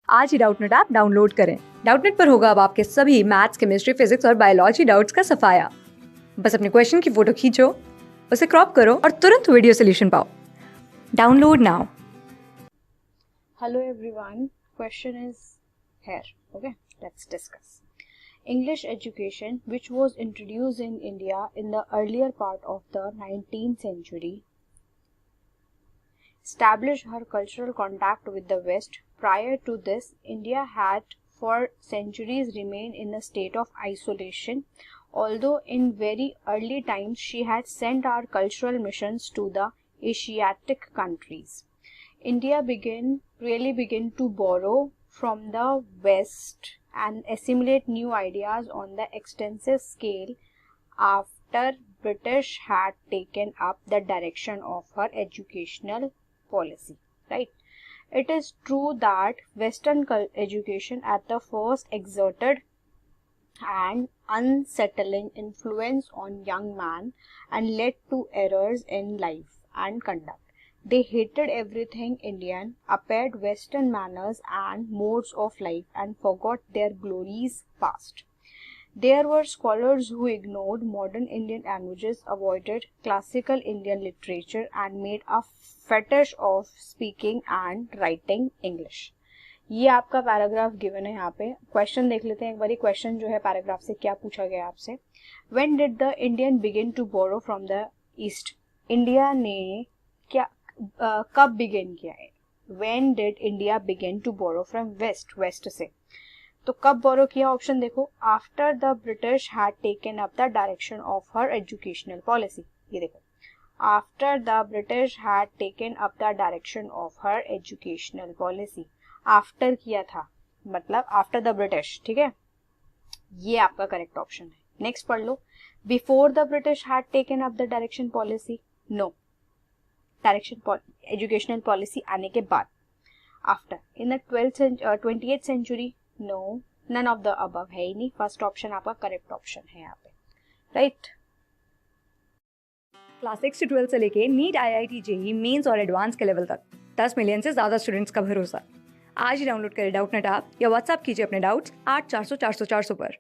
आज ही Doubtnut app download करें। Doubtnut पर होगा अब आपके सभी मैथ्स, केमिस्ट्री, फिजिक्स और बायोलॉजी डाउट्स का सफाया। बस अपने क्वेश्चन की फोटो खींचो, उसे क्रॉप करो और तुरंत वीडियो सोल्यूशन पाओ। Download now. Hello everyone, question is here. Okay, let's discuss. English education, which was introduced in India in the earlier part of the 19th century, established her cultural contact with the West. Prior to this, India had for centuries remained in a state of isolation, although in very early times she had sent our cultural missions to the Asiatic countries. India really began to borrow from the West and assimilate new ideas on the extensive scale after British had taken up the direction of her educational policy, right? It is true that Western education at the first exerted an unsettling influence on young man and led to errors in life and conduct. They hated everything Indian, abhorred Western manners and modes of life, and forgot their glories past. There were scholars who ignored modern Indian languages, avoided classical Indian literature, and made a fetish of speaking and writing English. ये आपका paragraph given है। यहाँ पे question देख लेते हैं एक बारी। क्वेश्चन जो है पैराग्राफ से क्या पूछा गया आपसे। When did the Indian begin to borrow from the East? India ने क्या कब बिगिन किया है? When did India begin to borrow from West? West से तो कब बोरो किया? ऑप्शन देखो, after the British had taken up the direction of her educational policy. ये देखो, after the British had taken up the direction of her educational policy. After किया था मतलब आफ्टर द ब्रिटिश, ठीक है, ये आपका करेक्ट ऑप्शन है। नेक्स्ट पढ़ लो, before the British had taken up the direction policy. No, direction educational policy आने के बाद। After in the 20th century, no, none of the above है ही नहीं। फर्स्ट ऑप्शन आपका करेक्ट ऑप्शन है यहाँ पे, राइट। क्लास 6 से 12 से लेके नीट, IIT, जेईई मेंस और एडवांस के लेवल तक 10 मिलियन से ज्यादा स्टूडेंट्स का भरोसा। आज ही डाउनलोड करें डाउटनेट ऐप या व्हाट्सएप कीजिए अपने डाउट्स 8400 400 400 पर।